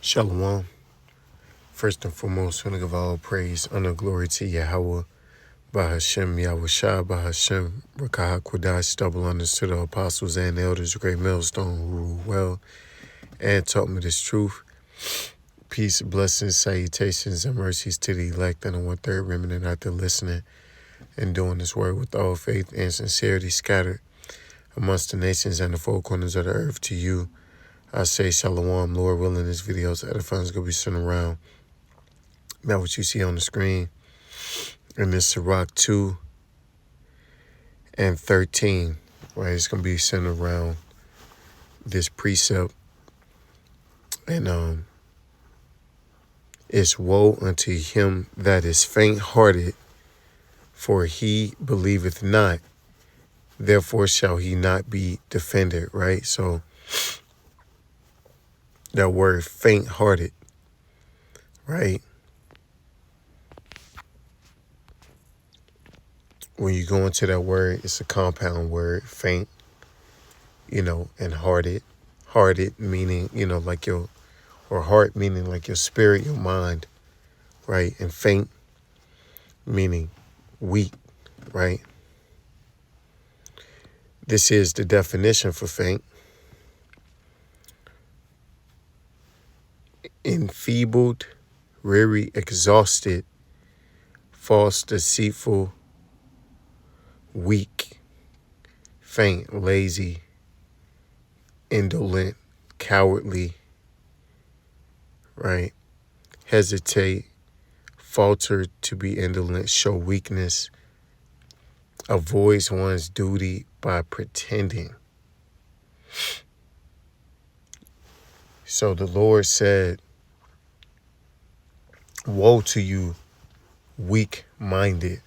Shalom. First and foremost, I want to give all praise, honor, glory to Yahweh, Bahashem, Yahushua, Bahashem, Rakah, Kodash, double honors to the apostles and elders, great millstone who rule well and taught me this truth. Peace, blessings, salutations, and mercies to the elect and the one-third remnant out there listening and doing this work with all faith and sincerity scattered amongst the nations and the four corners of the earth. To you, I say shalom, Lord willing, this video's edifying is going to be sent around. Now what you see on the screen in this Sirach 2 and 13, right? It's going to be centered around this precept. And it's woe unto him that is faint-hearted, for he believeth not, therefore shall he not be defended, right? So that word faint-hearted, right? When you go into that word, it's a compound word, faint, and hearted. Hearted meaning, like your, or heart meaning like your spirit, your mind, right? And faint meaning weak, right? This is the definition for faint. Enfeebled, weary, exhausted, false, deceitful, weak, faint, lazy, indolent, cowardly, right? Hesitate, falter, to be indolent, show weakness, avoids one's duty by pretending. So the Lord said, woe to you, weak-minded.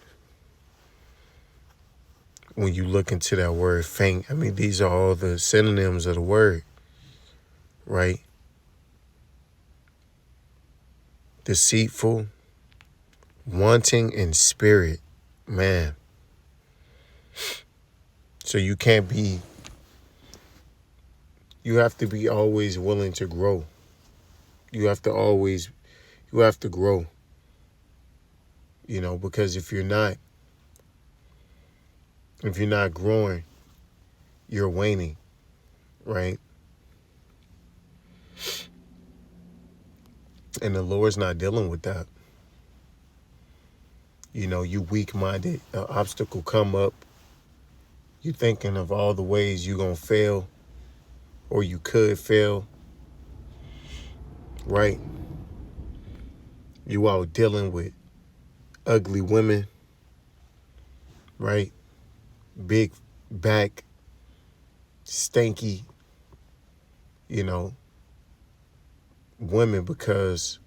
When you look into that word faint, I mean, these are all the synonyms of the word, right? Deceitful, wanting in spirit, man. So you have to be always willing to grow. You have to grow, because if you're not growing, you're waning, right? And the Lord's not dealing with that. You weak-minded, an obstacle come up, you thinking of all the ways you're going to fail or you could fail, right? You out dealing with ugly women, right? Big back, stanky, women because,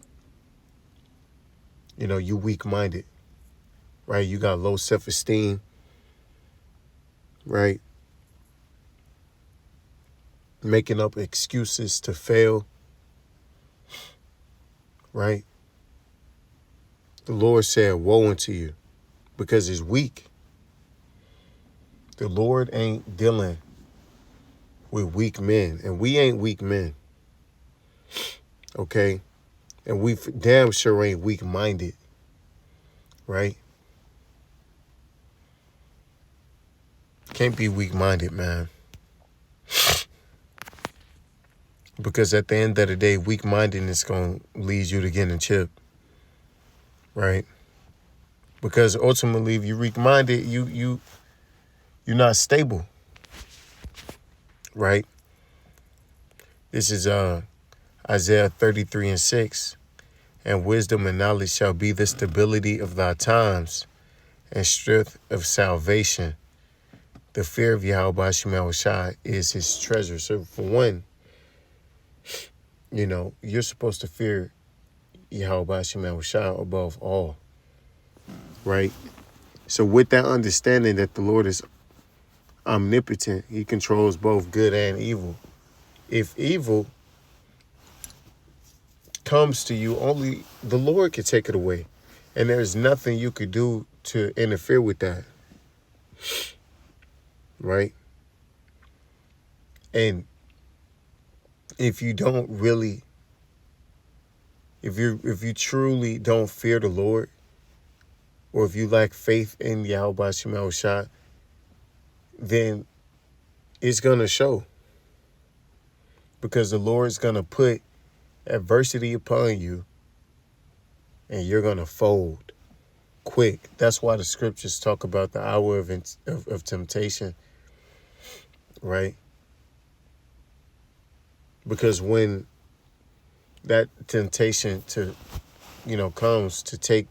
you weak-minded, right? You got low self-esteem, right? Making up excuses to fail, right? The Lord said, woe unto you, because it's weak. The Lord ain't dealing with weak men, and we ain't weak men, okay? And we damn sure ain't weak-minded, right? Can't be weak-minded, man. Because at the end of the day, weak-mindedness going to lead you to getting chipped, right? Because ultimately, if you're weak-minded, you're not stable, right? This is Isaiah 33:6. And wisdom and knowledge shall be the stability of thy times and strength of salvation. The fear of Yahweh Shai is his treasure. So for one, you're supposed to fear Yahweh Shai above all, right? So with that understanding that the Lord is omnipotent, he controls both good and evil. If evil comes to you, only the Lord can take it away. And there's nothing you could do to interfere with that, right? And if you don't really If you truly don't fear the Lord, or if you lack faith in Yahweh Shema Shah, then it's gonna show. Because the Lord's gonna put adversity upon you, and you're gonna fold quick. That's why the scriptures talk about the hour of temptation, right? Because when that temptation to, comes to take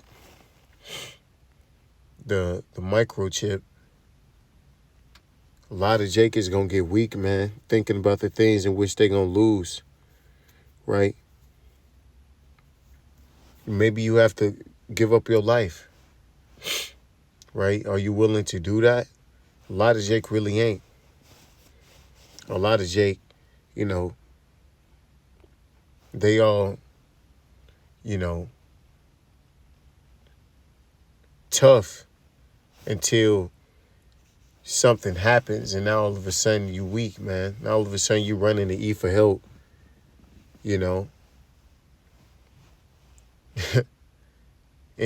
the microchip, a lot of Jake is gonna get weak, man, thinking about the things in which they're gonna lose, right? Maybe you have to give up your life, right? Are you willing to do that? A lot of Jake really ain't. A lot of Jake, they all, tough until something happens, and now all of a sudden you weak, man. Now all of a sudden you running to E for help, in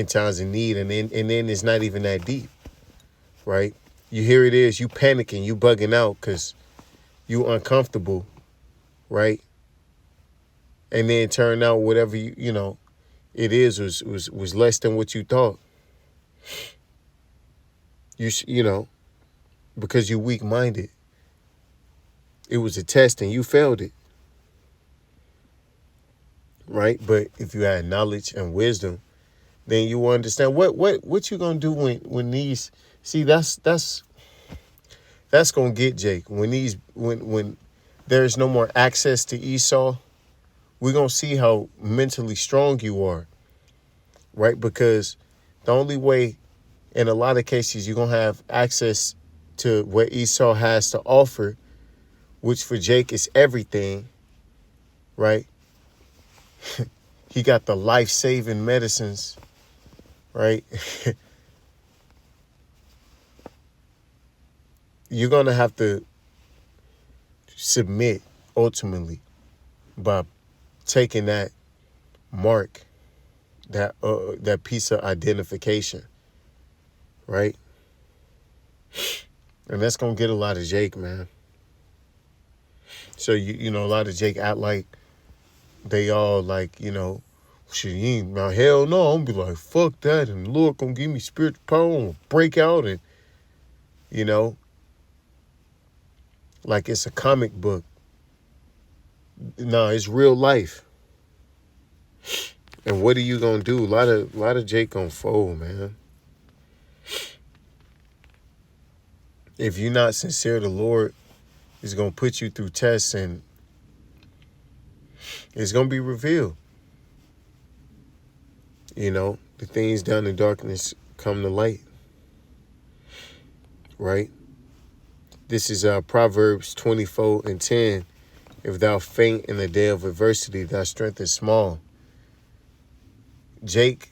times of need, and then it's not even that deep, right? Here it is, you panicking, you bugging out because you uncomfortable, right? And then turn out whatever it is was less than what you thought. Because you weak-minded. It was a test and you failed it, right? But if you had knowledge and wisdom, then you will understand what you gonna do when these. See, that's gonna get Jake when there's no more access to Esau. We're gonna see how mentally strong you are, right? Because the only way, in a lot of cases, you're gonna have access to what Esau has to offer, which for Jake is everything, right? He got the life-saving medicines, right? You're going to have to submit ultimately by taking that mark, that piece of identification, right? And that's going to get a lot of Jake, man. So, a lot of Jake act like they all like, shit, now hell no, I'm gonna be like, fuck that, and the Lord gonna give me spiritual power, I'm gonna break out, and, like it's a comic book. No, it's real life. And what are you gonna do? A lot of Jake gonna fold, man. If you're not sincere, the Lord is gonna put you through tests, and it's gonna be revealed. The things down in darkness come to light, right? This is Proverbs 24:10. If thou faint in the day of adversity, thy strength is small. Jake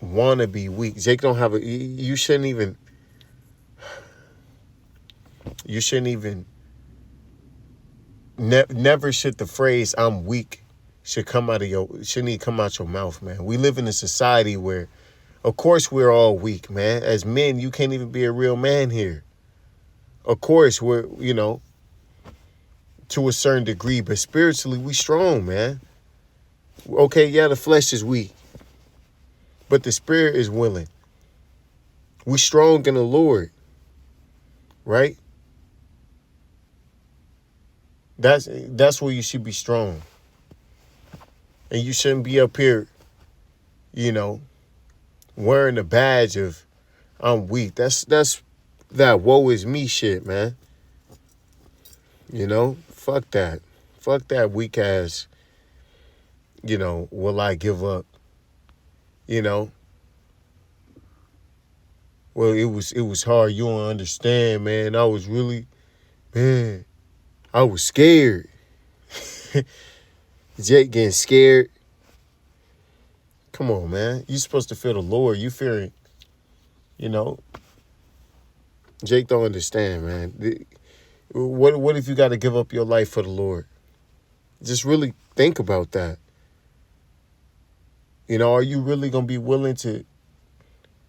want to be weak. Jake don't have you shouldn't even never should the phrase "I'm weak" shouldn't even come out your mouth, man. We live in a society where, of course, we're all weak, man. As men, you can't even be a real man here. Of course, we're, to a certain degree, but spiritually, we strong, man. Okay, yeah, the flesh is weak, but the spirit is willing. We strong in the Lord, right? That's where you should be strong. And you shouldn't be up here, wearing a badge of I'm weak. That's that woe is me shit, man. Fuck that. Fuck that weak ass, will I give up? Well, it was hard. You don't understand, man. I was scared. Jake getting scared. Come on, man. You supposed to fear the Lord. You fearing, Jake don't understand, man. What if you got to give up your life for the Lord? Just really think about that. You know, are you really going to be willing to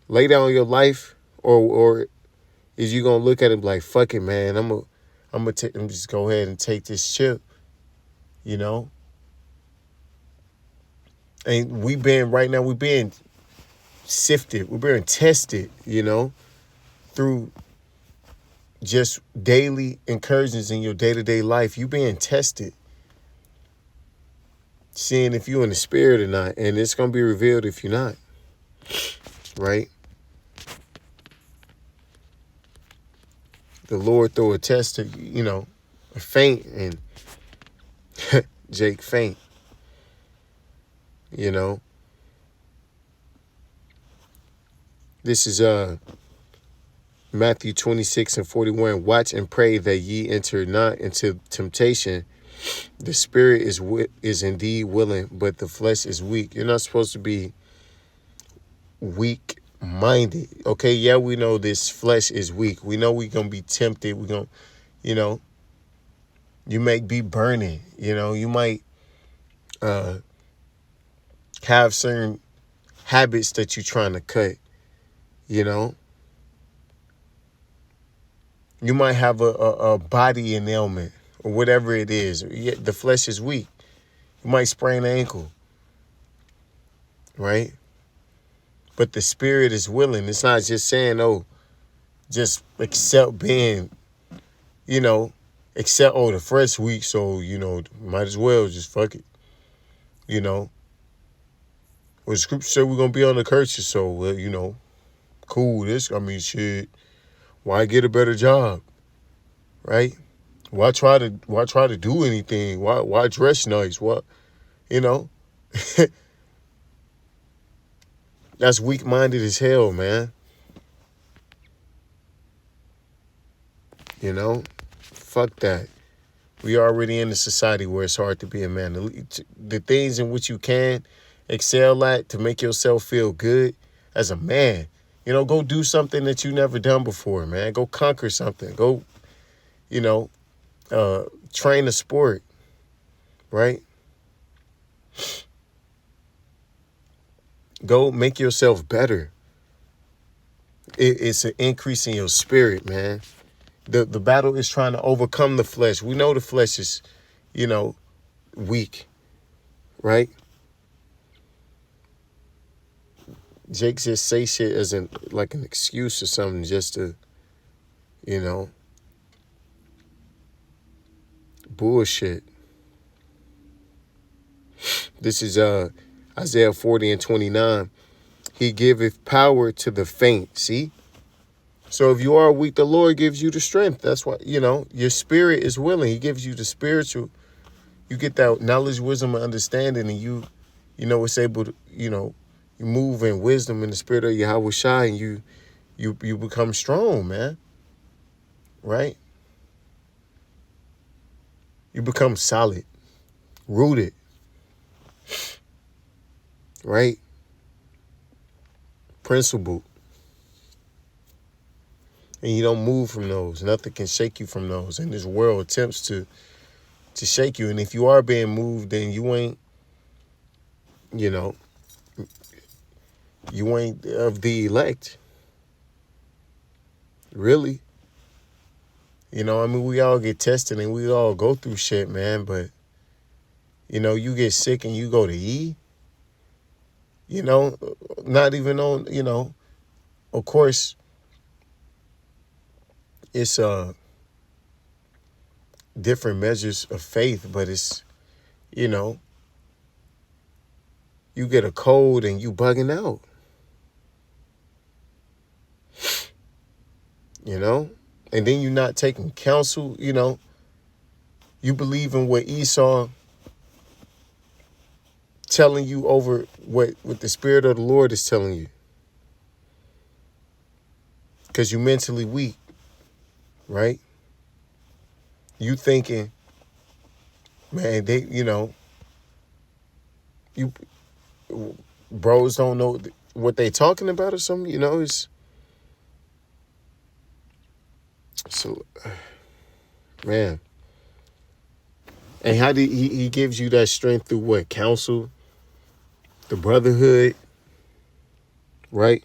lay down your life, or is you going to look at it like, fuck it, man, I'm just go ahead and take this chip, you know? And we being sifted, we're being tested, you know, through just daily incursions in your day-to-day life. You being tested, seeing if you're in the spirit or not, and it's going to be revealed if you're not, right? The Lord throw a test to, you know, a faint, and Jake faint, you know. This is Matthew 26:41. Watch and pray that ye enter not into temptation. The spirit is indeed willing, but the flesh is weak. You're not supposed to be weak-minded. Okay, yeah, we know this flesh is weak. We know we're going to be tempted. We're going to, you know, you might be burning. You know, you might have certain habits that you're trying to cut, you know. You might have a body ailment or whatever it is. The flesh is weak. You might sprain an ankle, right? But the spirit is willing. It's not just saying, oh, just accept being, you know, accept, oh, the flesh weak, so, you know, might as well just fuck it, you know. Well, the scripture said we're going to be on the curses, so, well, you know, cool, shit, why get a better job, right? Why try to do anything? Why dress nice? What, you know? That's weak-minded as hell, man. You know? Fuck that. We already in a society where it's hard to be a man. The things in which you can excel at to make yourself feel good as a man, you know, go do something that you never done before, man. Go conquer something. Go, you know, train a sport, right? Go make yourself better. It's an increase in your spirit, man. The battle is trying to overcome the flesh. We know the flesh is, you know, weak, right? Jake just say shit as like an excuse or something just to, you know, bullshit. This is Isaiah 40:29. He giveth power to the faint. See? So if you are weak, the Lord gives you the strength. That's why, you know, your spirit is willing. He gives you the spiritual. You get that knowledge, wisdom, and understanding, and you know, it's able to, you know, you move in wisdom in the spirit of Yahweh Shai, and you become strong, man. Right? You become solid, rooted. Right? Principled. And you don't move from those. Nothing can shake you from those. And this world attempts to shake you. And if you are being moved, then you ain't, you know, you ain't of the elect. Really. You know, I mean, we all get tested and we all go through shit, man. But, you know, you get sick and you go to E. You know, not even on, you know, of course, it's different measures of faith, but it's, you know, you get a cold and you bugging out. You know? And then you're not taking counsel, you know. You believe in what Esau telling you over what the Spirit of the Lord is telling you. Because you're mentally weak, right? You thinking, man, they, you know, you bros don't know what they talking about or something, you know, it's so, man. And how did he gives you that strength through what? Counsel, the brotherhood, right?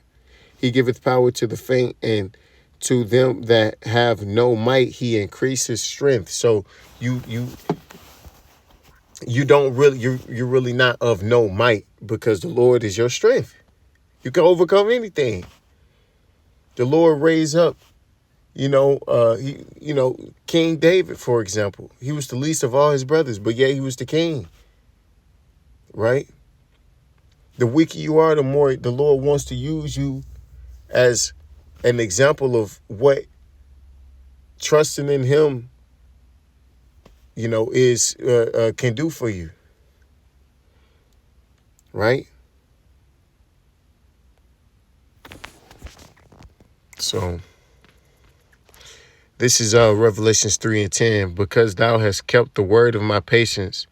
He giveth power to the faint, and to them that have no might, he increases strength. So you don't really, you're really not of no might, because the Lord is your strength. You can overcome anything. The Lord raised up, King David, for example. He was the least of all his brothers, but yet he was the king, right? The weaker you are, the more the Lord wants to use you as an example of what trusting in him, is can do for you, right? So this is Revelations 3:10. Because thou hast kept the word of my patience,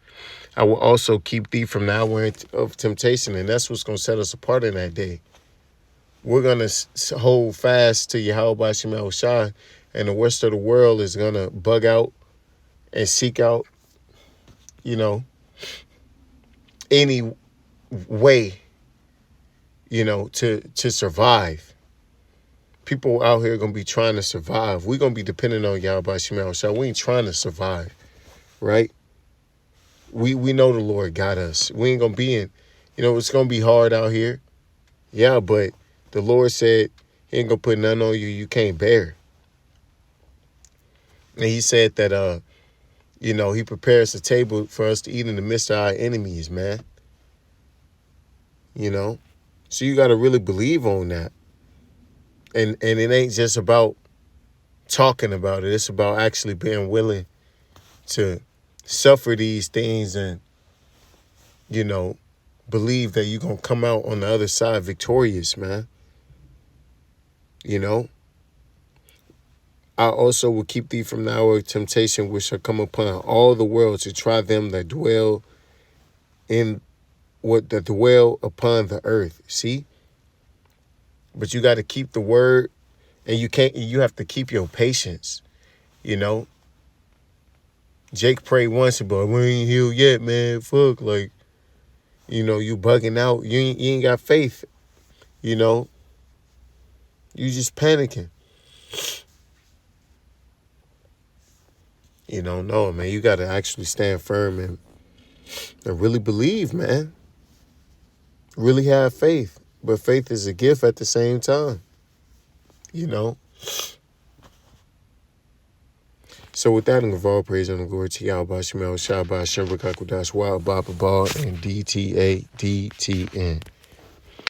I will also keep thee from the hour of temptation. And that's what's going to set us apart in that day. We're going to hold fast to Yahweh Shem Shai, and the rest of the world is going to bug out and seek out, any way, to survive. People out here are going to be trying to survive. We're going to be depending on Yahweh Shem Shai. We ain't trying to survive, right? We know the Lord got us. We ain't going to be in, it's going to be hard out here. Yeah, but the Lord said he ain't going to put nothing on you can't bear. And he said that, he prepares a table for us to eat in the midst of our enemies, man. So you got to really believe on that. And it ain't just about talking about it. It's about actually being willing to suffer these things and, believe that you're going to come out on the other side victorious, man. I also will keep thee from the hour of temptation, which shall come upon all the world, to try them that dwell upon the earth. See? But you got to keep the word, and you have to keep your patience. Jake prayed once, but we ain't healed yet, man. Fuck, like, you bugging out. You ain't got faith. You just panicking. No, man. You got to actually stand firm and really believe, man. Really have faith. But faith is a gift at the same time. So with that, I'm give all praise and glory to Yahweh Shemel Shabbat Shem Rakakudash Wild Baba Ball and DTADTN.